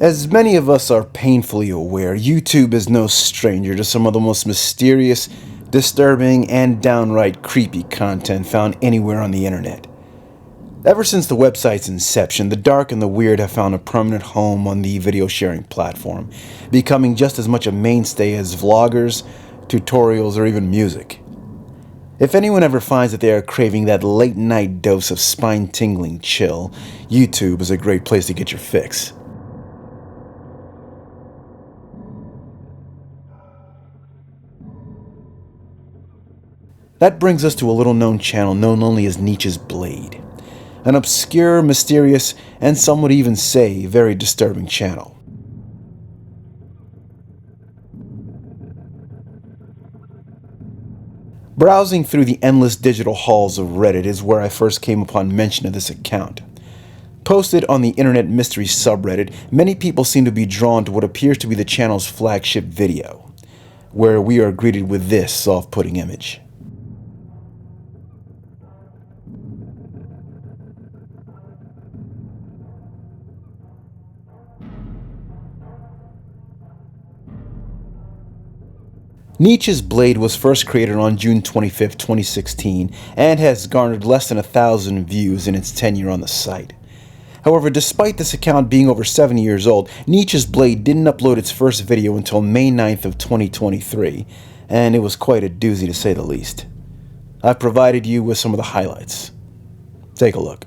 As many of us are painfully aware, YouTube is no stranger to some of the most mysterious, disturbing, and downright creepy content found anywhere on the internet. Ever since the website's inception, the dark and the weird have found a permanent home on the video sharing platform, becoming just as much a mainstay as vloggers, tutorials, or even music. If anyone ever finds that they are craving that late-night dose of spine-tingling chill, YouTube is a great place to get your fix. That brings us to a little-known channel known only as Nietzsche'sBlade. An obscure, mysterious, and some would even say very disturbing channel. Browsing through the endless digital halls of Reddit is where I first came upon mention of this account. Posted on the Internet Mystery subreddit, many people seem to be drawn to what appears to be the channel's flagship video, where we are greeted with this off-putting image. Nietzsche'sBlade was first created on June 25, 2016, and has garnered less than 1,000 views in its tenure on the site. However, despite this account being over 7 years old, Nietzsche'sBlade didn't upload its first video until May 9th of 2023, and it was quite a doozy to say the least. I've provided you with some of the highlights. Take a look.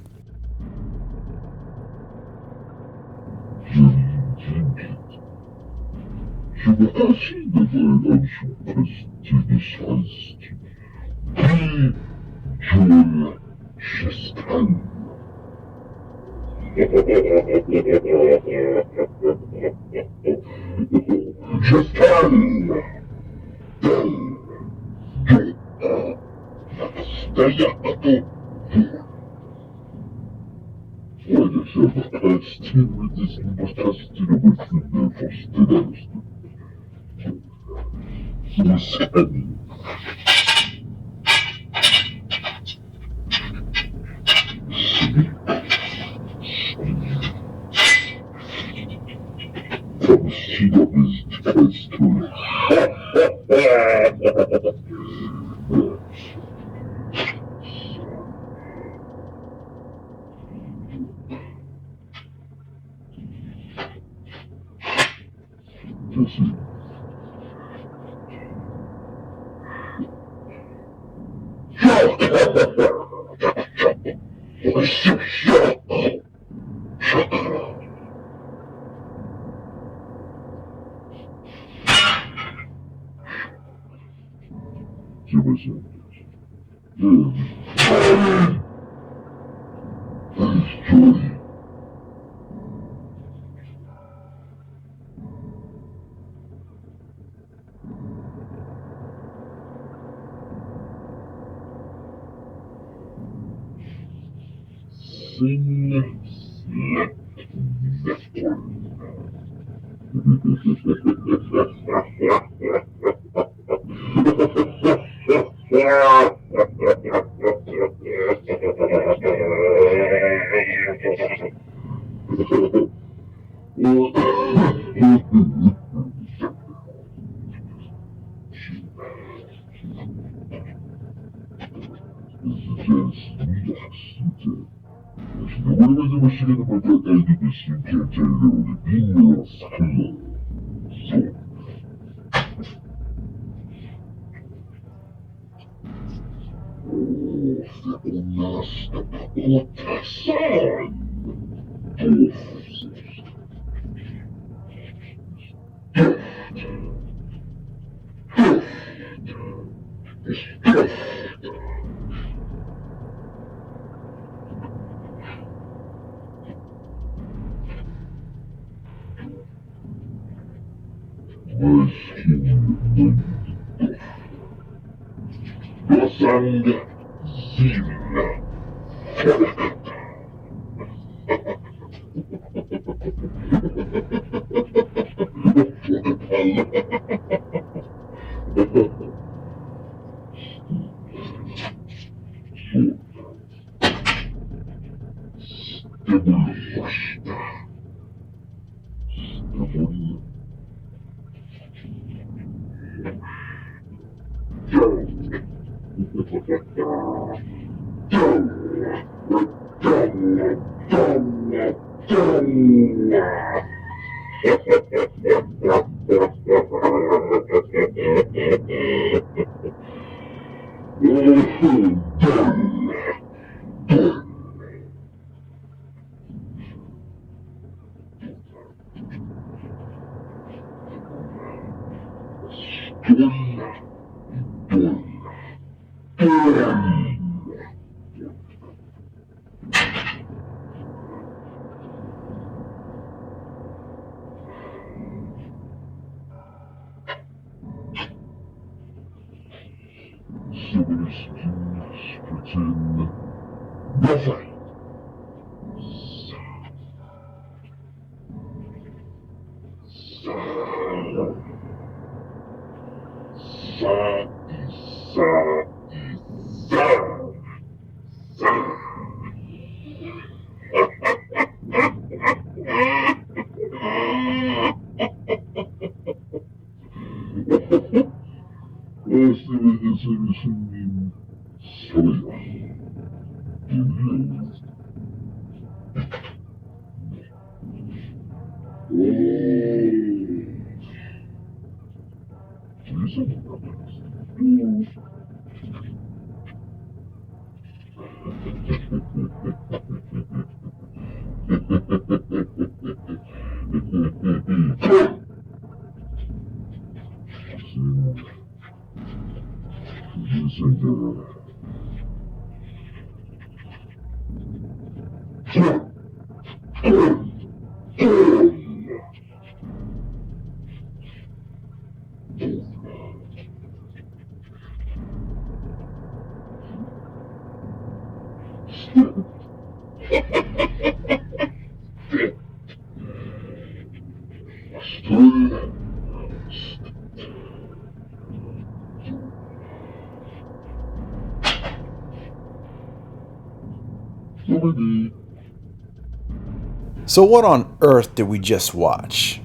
So what on earth did we just watch?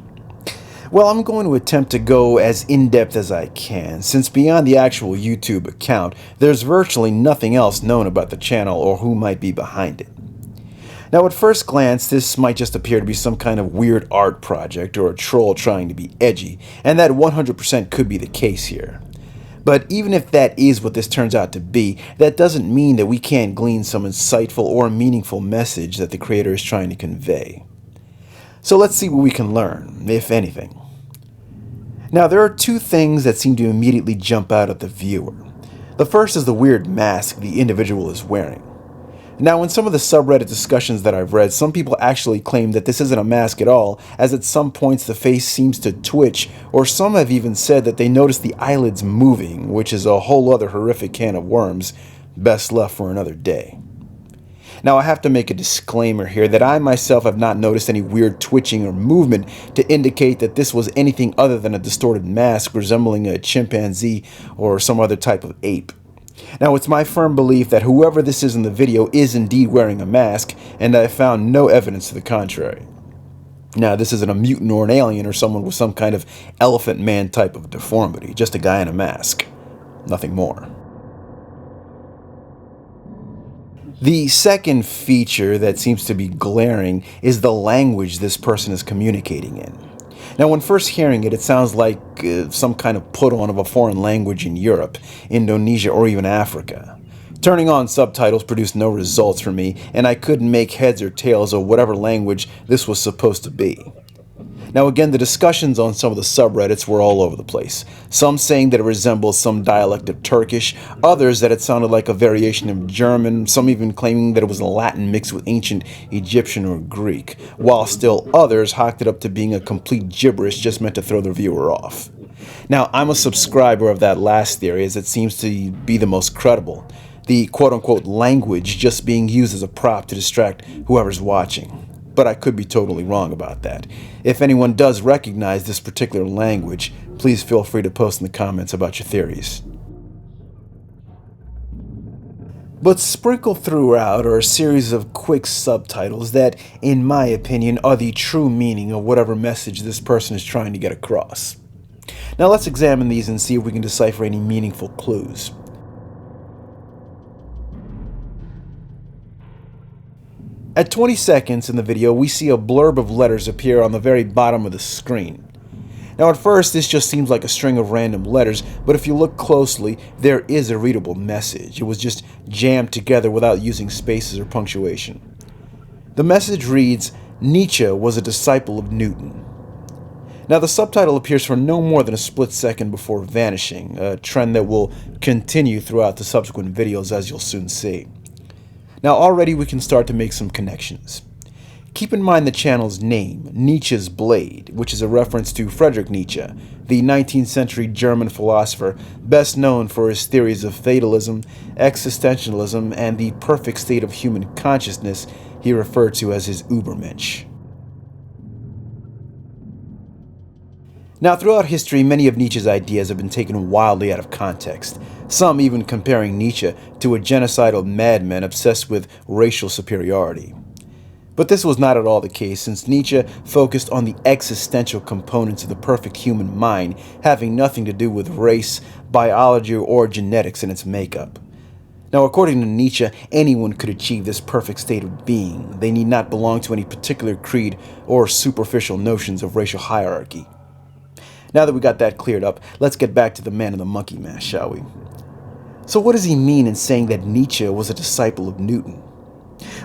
Well, I'm going to attempt to go as in-depth as I can, since beyond the actual YouTube account, there's virtually nothing else known about the channel or who might be behind it. Now, at first glance, this might just appear to be some kind of weird art project or a troll trying to be edgy, and that 100% could be the case here. But even if that is what this turns out to be, that doesn't mean that we can't glean some insightful or meaningful message that the creator is trying to convey. So let's see what we can learn, if anything. Now, there are two things that seem to immediately jump out at the viewer. The first is the weird mask the individual is wearing. Now, in some of the subreddit discussions that I've read, some people actually claim that this isn't a mask at all, as at some points the face seems to twitch, or some have even said that they noticed the eyelids moving, which is a whole other horrific can of worms, best left for another day. Now, I have to make a disclaimer here that I myself have not noticed any weird twitching or movement to indicate that this was anything other than a distorted mask resembling a chimpanzee or some other type of ape. Now, it's my firm belief that whoever this is in the video is indeed wearing a mask, and I have found no evidence to the contrary. Now, this isn't a mutant or an alien or someone with some kind of elephant man type of deformity, just a guy in a mask. Nothing more. The second feature that seems to be glaring is the language this person is communicating in. Now, when first hearing it, it sounds like some kind of put-on of a foreign language in Europe, Indonesia, or even Africa. Turning on subtitles produced no results for me, and I couldn't make heads or tails of whatever language this was supposed to be. Now again, the discussions on some of the subreddits were all over the place. Some saying that it resembles some dialect of Turkish, others that it sounded like a variation of German, some even claiming that it was Latin mixed with ancient Egyptian or Greek, while still others hawked it up to being a complete gibberish just meant to throw the viewer off. Now, I'm a subscriber of that last theory as it seems to be the most credible. The quote-unquote language just being used as a prop to distract whoever's watching. But I could be totally wrong about that. If anyone does recognize this particular language, please feel free to post in the comments about your theories. But sprinkled throughout are a series of quick subtitles that, in my opinion, are the true meaning of whatever message this person is trying to get across. Now let's examine these and see if we can decipher any meaningful clues. At 20 seconds in the video, we see a blurb of letters appear on the very bottom of the screen. Now at first, this just seems like a string of random letters, but if you look closely, there is a readable message. It was just jammed together without using spaces or punctuation. The message reads, "Nietzsche was a disciple of Newton." Now the subtitle appears for no more than a split second before vanishing, a trend that will continue throughout the subsequent videos, as you'll soon see. Now already we can start to make some connections. Keep in mind the channel's name, Nietzsche'sBlade, which is a reference to Friedrich Nietzsche, the 19th century German philosopher best known for his theories of fatalism, existentialism, and the perfect state of human consciousness he referred to as his Übermensch. Now, throughout history, many of Nietzsche's ideas have been taken wildly out of context, some even comparing Nietzsche to a genocidal madman obsessed with racial superiority. But this was not at all the case, since Nietzsche focused on the existential components of the perfect human mind, having nothing to do with race, biology, or genetics in its makeup. Now, according to Nietzsche, anyone could achieve this perfect state of being. They need not belong to any particular creed or superficial notions of racial hierarchy. Now that we got that cleared up, let's get back to the man in the monkey mask, shall we? So what does he mean in saying that Nietzsche was a disciple of Newton?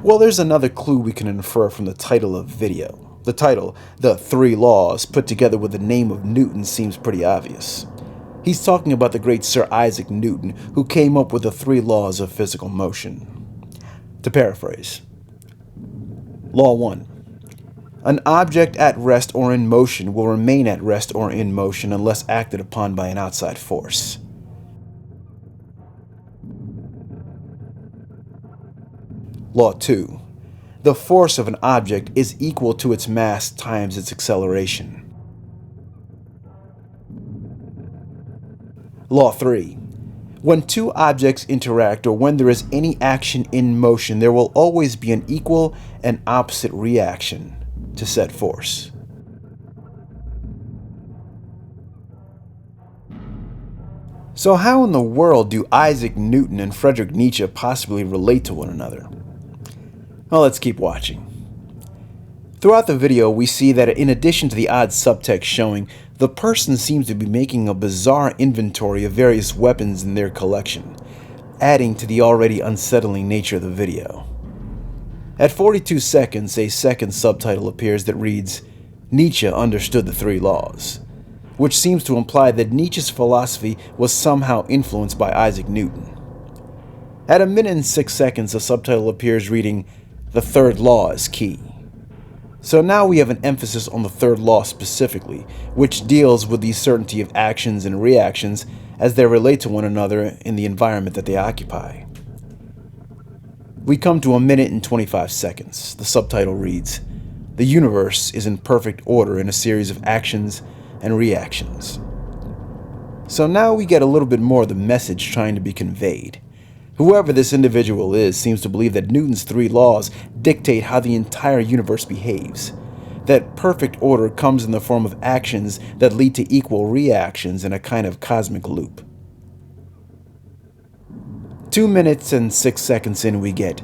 Well, there's another clue we can infer from the title of the video. The title, The Three Laws, put together with the name of Newton, seems pretty obvious. He's talking about the great Sir Isaac Newton, who came up with the three laws of physical motion. To paraphrase, Law 1. An object at rest or in motion will remain at rest or in motion unless acted upon by an outside force. Law 2. The force of an object is equal to its mass times its acceleration. Law 3. When two objects interact, or when there is any action in motion, there will always be an equal and opposite reaction to said force. So how in the world do Isaac Newton and Friedrich Nietzsche possibly relate to one another? Well, let's keep watching. Throughout the video, we see that in addition to the odd subtext showing, the person seems to be making a bizarre inventory of various weapons in their collection, adding to the already unsettling nature of the video. At 42 seconds, a second subtitle appears that reads, "Nietzsche understood the three laws," which seems to imply that Nietzsche's philosophy was somehow influenced by Isaac Newton. At a minute and 6 seconds, a subtitle appears reading, "The third law is key." So now we have an emphasis on the third law specifically, which deals with the certainty of actions and reactions as they relate to one another in the environment that they occupy. We come to a minute and 25 seconds. The subtitle reads, "The universe is in perfect order in a series of actions and reactions." So now we get a little bit more of the message trying to be conveyed. Whoever this individual is seems to believe that Newton's three laws dictate how the entire universe behaves. That perfect order comes in the form of actions that lead to equal reactions in a kind of cosmic loop. 2 minutes and 6 seconds in, we get,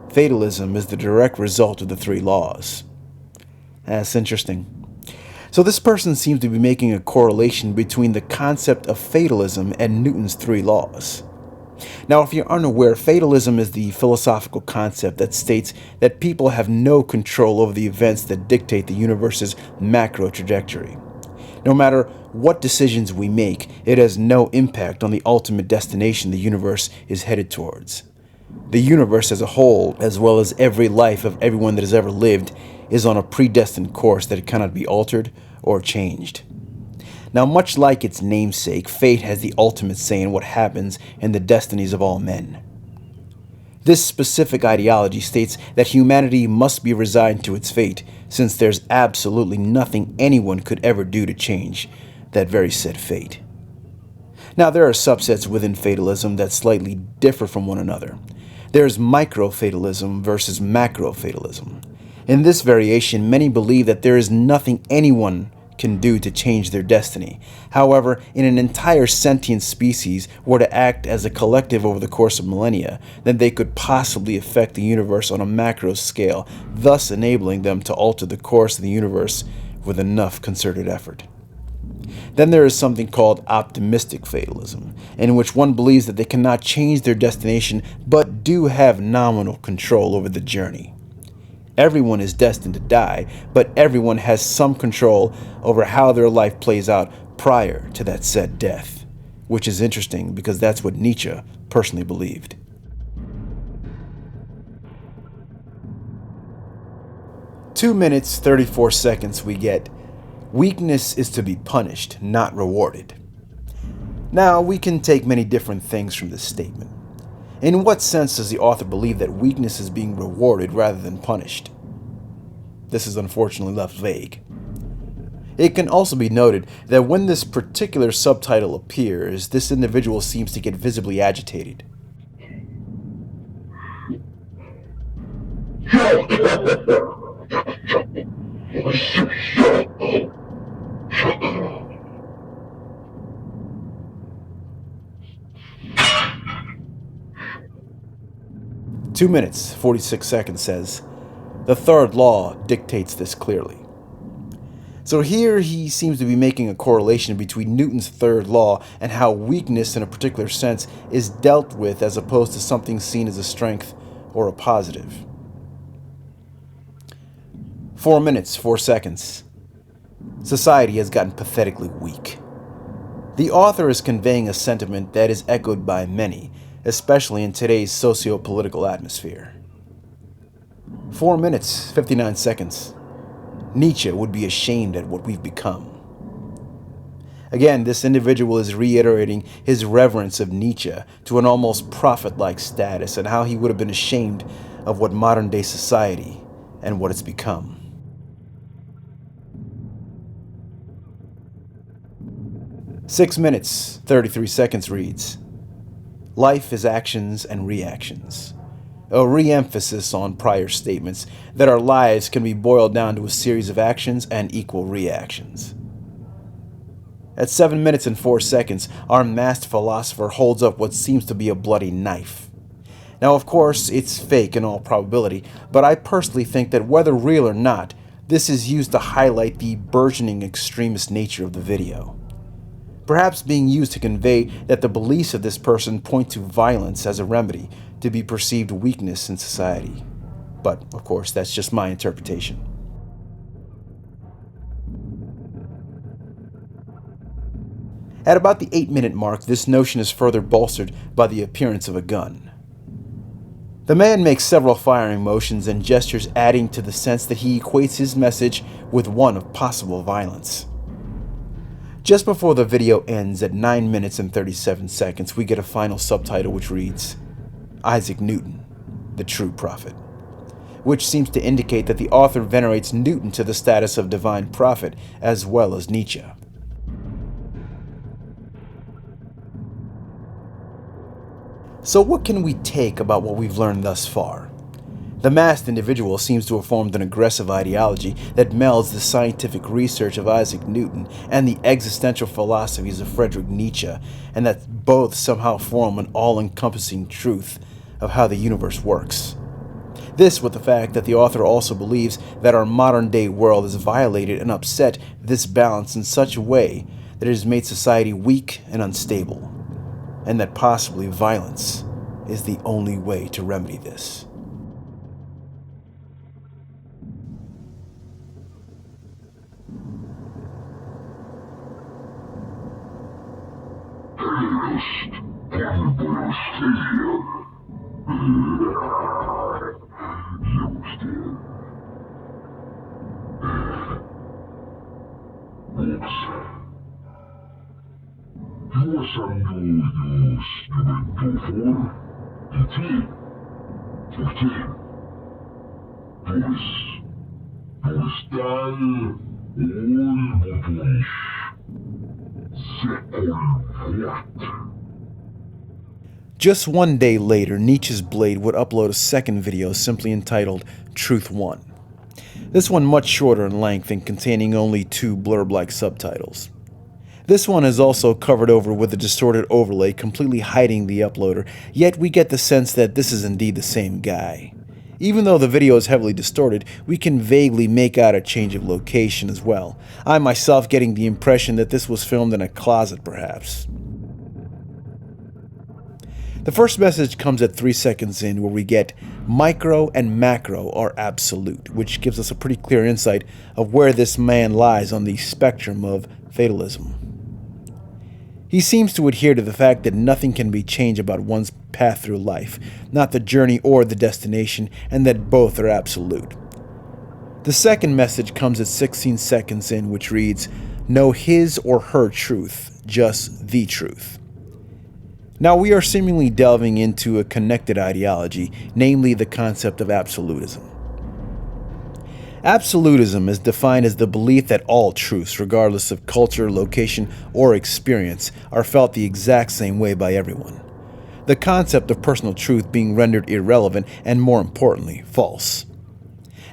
"Fatalism is the direct result of the three laws." That's interesting. So this person seems to be making a correlation between the concept of fatalism and Newton's three laws. Now, if you're unaware, fatalism is the philosophical concept that states that people have no control over the events that dictate the universe's macro trajectory. No matter what decisions we make, it has no impact on the ultimate destination the universe is headed towards. The universe as a whole, as well as every life of everyone that has ever lived, is on a predestined course that cannot be altered or changed. Now, much like its namesake, fate has the ultimate say in what happens in the destinies of all men. This specific ideology states that humanity must be resigned to its fate, since there's absolutely nothing anyone could ever do to change that very said fate. Now, there are subsets within fatalism that slightly differ from one another. There's micro-fatalism versus macro-fatalism. In this variation, many believe that there is nothing anyone can do to change their destiny. However, in an entire sentient species were to act as a collective over the course of millennia, then they could possibly affect the universe on a macro scale, thus enabling them to alter the course of the universe with enough concerted effort. Then there is something called optimistic fatalism, in which one believes that they cannot change their destination but do have nominal control over the journey. Everyone is destined to die, but everyone has some control over how their life plays out prior to that said death, which is interesting because that's what Nietzsche personally believed. Two minutes, 34 seconds we get, weakness is to be punished, not rewarded. Now, we can take many different things from this statement. In what sense does the author believe that weakness is being rewarded rather than punished? This is unfortunately left vague. It can also be noted that when this particular subtitle appears, this individual seems to get visibly agitated. Two minutes, 46 seconds says, the third law dictates this clearly. So here he seems to be making a correlation between Newton's third law and how weakness in a particular sense is dealt with as opposed to something seen as a strength or a positive. 4 minutes, 4 seconds. Society has gotten pathetically weak. The author is conveying a sentiment that is echoed by many, especially in today's socio-political atmosphere. 4 minutes, 59 seconds. Nietzsche would be ashamed at what we've become. Again, this individual is reiterating his reverence of Nietzsche to an almost prophet-like status and how he would have been ashamed of what modern-day society and what it's become. 6 minutes, 33 seconds reads, life is actions and reactions. A re-emphasis on prior statements that our lives can be boiled down to a series of actions and equal reactions. At 7 minutes and 4 seconds, our masked philosopher holds up what seems to be a bloody knife. Now, of course, it's fake in all probability, but I personally think that whether real or not, this is used to highlight the burgeoning extremist nature of the video. Perhaps being used to convey that the beliefs of this person point to violence as a remedy to be perceived weakness in society. But, of course, that's just my interpretation. At about the 8-minute mark, this notion is further bolstered by the appearance of a gun. The man makes several firing motions and gestures, adding to the sense that he equates his message with one of possible violence. Just before the video ends at 9 minutes and 37 seconds, we get a final subtitle which reads, Isaac Newton, the True Prophet, which seems to indicate that the author venerates Newton to the status of divine prophet as well as Nietzsche. So what can we take about what we've learned thus far? The masked individual seems to have formed an aggressive ideology that melds the scientific research of Isaac Newton and the existential philosophies of Friedrich Nietzsche, and that both somehow form an all-encompassing truth of how the universe works. This with the fact that the author also believes that our modern-day world has violated and upset this balance in such a way that it has made society weak and unstable, and that possibly violence is the only way to remedy this. Just one day later, Nietzsche'sBlade would upload a second video simply entitled Truth Won. This one much shorter in length and containing only 2 blurb-like subtitles. This one is also covered over with a distorted overlay completely hiding the uploader, yet we get the sense that this is indeed the same guy. Even though the video is heavily distorted, we can vaguely make out a change of location as well. I myself getting the impression that this was filmed in a closet perhaps. The first message comes at 3 seconds in, where we get micro and macro are absolute, which gives us a pretty clear insight of where this man lies on the spectrum of fatalism. He seems to adhere to the fact that nothing can be changed about one's path through life, not the journey or the destination, and that both are absolute. The second message comes at 16 seconds in, which reads, "No his or her truth, just the truth." Now we are seemingly delving into a connected ideology, namely the concept of absolutism. Absolutism is defined as the belief that all truths, regardless of culture, location, or experience, are felt the exact same way by everyone. The concept of personal truth being rendered irrelevant and, more importantly, false.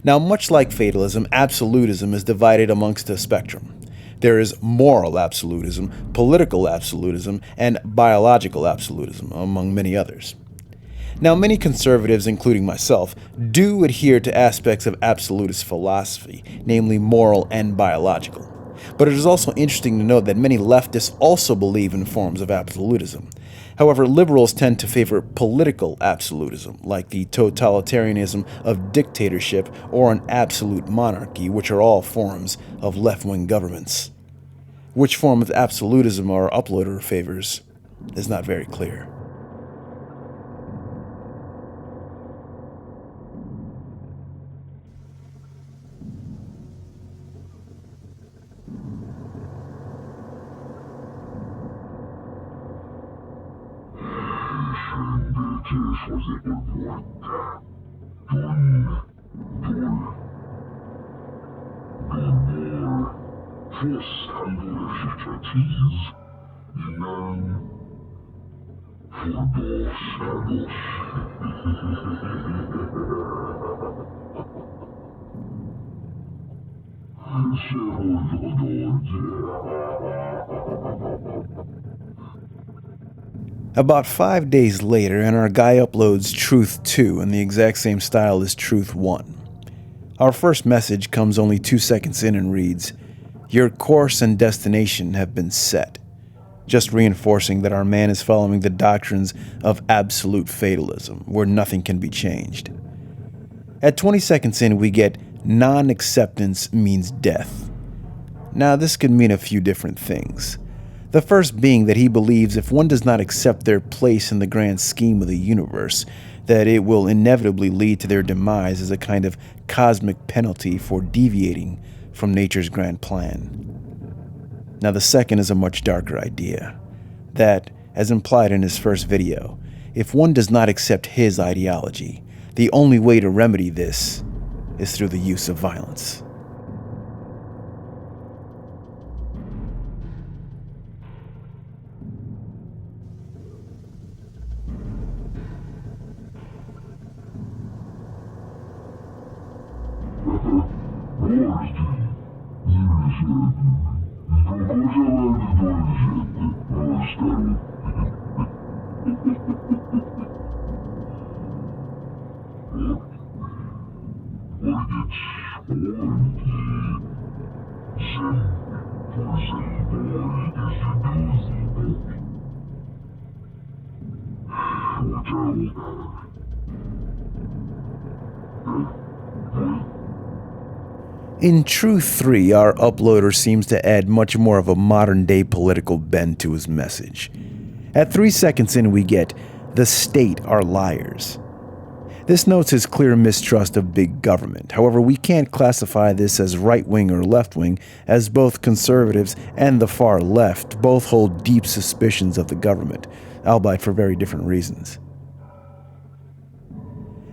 Now, much like fatalism, absolutism is divided amongst a spectrum. There is moral absolutism, political absolutism, and biological absolutism, among many others. Now, many conservatives, including myself, do adhere to aspects of absolutist philosophy, namely moral and biological. But it is also interesting to note that many leftists also believe in forms of absolutism. However, liberals tend to favor political absolutism, like the totalitarianism of dictatorship or an absolute monarchy, which are all forms of left-wing governments. Which form of absolutism our uploader favors is not very clear. About 5 days later, and our guy uploads Truth 2 in the exact same style as Truth 1. Our first message comes only 2 seconds in and reads, "Your course and destination have been set," just reinforcing that our man is following the doctrines of absolute fatalism, where nothing can be changed. At 20 seconds in, we get non-acceptance means death. Now, this could mean a few different things. The first being that he believes if one does not accept their place in the grand scheme of the universe, that it will inevitably lead to their demise as a kind of cosmic penalty for deviating from nature's grand plan. Now, the second is a much darker idea. That, as implied in his first video, if one does not accept his ideology, the only way to remedy this is through the use of violence. In Truth 3, our uploader seems to add much more of a modern-day political bend to his message. At 3 seconds in, we get, "The state are liars." This notes his clear mistrust of big government. However, we can't classify this as right-wing or left-wing, as both conservatives and the far left both hold deep suspicions of the government, albeit for very different reasons.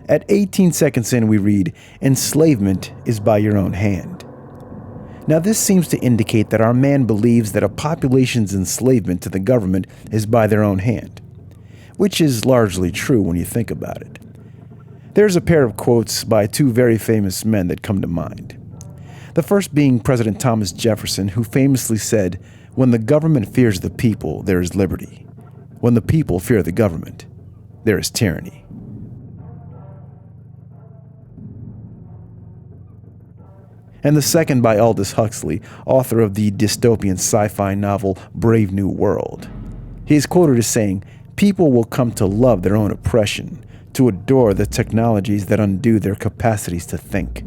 At 18 seconds in, we read, "Enslavement is by your own hand." Now, this seems to indicate that our man believes that a population's enslavement to the government is by their own hand, which is largely true when you think about it. There's a pair of quotes by 2 very famous men that come to mind. The first being President Thomas Jefferson, who famously said, "When the government fears the people, there is liberty. When the people fear the government, there is tyranny." And the second by Aldous Huxley, author of the dystopian sci-fi novel Brave New World. He is quoted as saying, "People will come to love their own oppression, to adore the technologies that undo their capacities to think."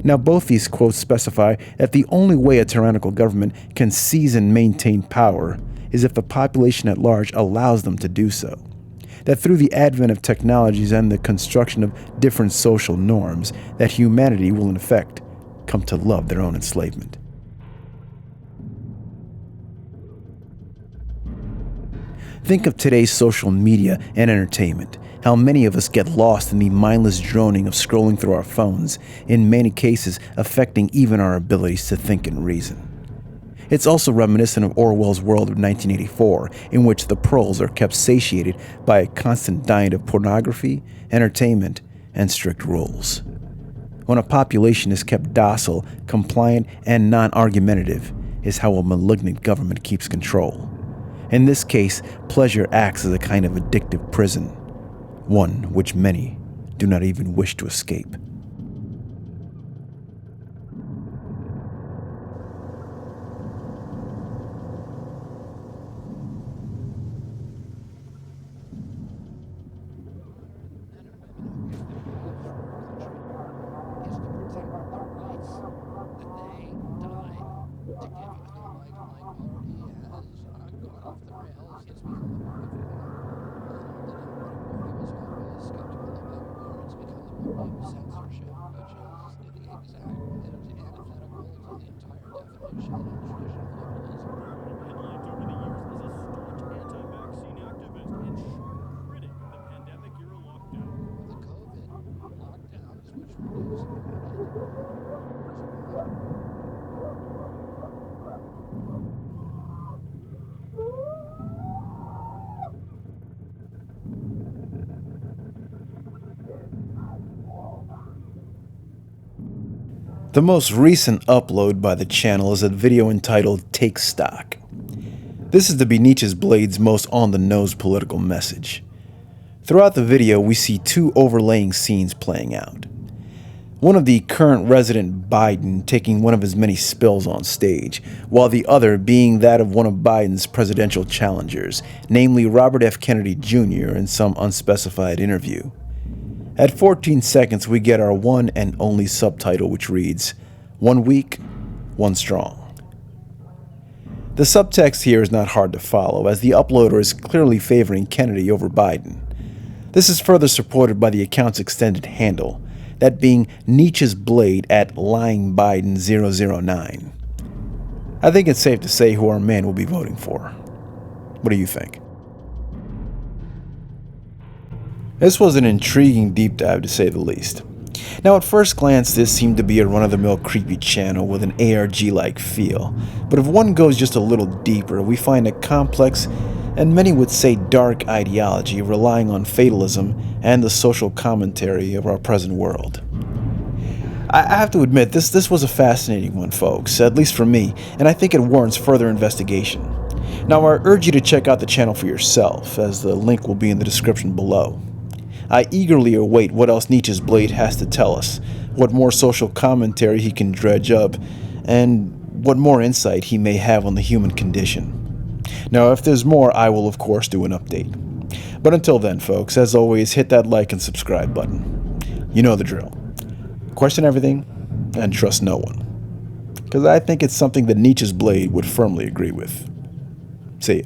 Now, both these quotes specify that the only way a tyrannical government can seize and maintain power is if the population at large allows them to do so. That through the advent of technologies and the construction of different social norms, that humanity will in effect come to love their own enslavement. Think of today's social media and entertainment. How many of us get lost in the mindless droning of scrolling through our phones, in many cases affecting even our abilities to think and reason. It's also reminiscent of Orwell's world of 1984, in which the proles are kept satiated by a constant diet of pornography, entertainment, and strict rules. When a population is kept docile, compliant, and non-argumentative, is how a malignant government keeps control. In this case, pleasure acts as a kind of addictive prison, one which many do not even wish to escape. The most recent upload by the channel is a video entitled "Take Stock." This is to be Nietzsche'sBlade's most on-the-nose political message. Throughout the video, we see two overlaying scenes playing out. One of the current resident Biden taking one of his many spills on stage, while the other being that of one of Biden's presidential challengers, namely Robert F. Kennedy Jr. in some unspecified interview. At 14 seconds, we get our one and only subtitle, which reads, "One weak, one strong." The subtext here is not hard to follow, as the uploader is clearly favoring Kennedy over Biden. This is further supported by the account's extended handle, that being Nietzsche'sBlade at LyingBiden009. I think it's safe to say who our man will be voting for. What do you think? This was an intriguing deep dive, to say the least. Now, at first glance, this seemed to be a run-of-the-mill creepy channel with an ARG-like feel, but if one goes just a little deeper, we find a complex, and many would say dark ideology relying on fatalism and the social commentary of our present world. I have to admit, this was a fascinating one, folks, at least for me, and I think it warrants further investigation. Now, I urge you to check out the channel for yourself, as the link will be in the description below. I eagerly await what else Nietzsche'sBlade has to tell us, what more social commentary he can dredge up, and what more insight he may have on the human condition. Now, if there's more, I will of course do an update. But until then, folks, as always, hit that like and subscribe button. You know the drill. Question everything and trust no one. Because I think it's something that Nietzsche'sBlade would firmly agree with. See ya.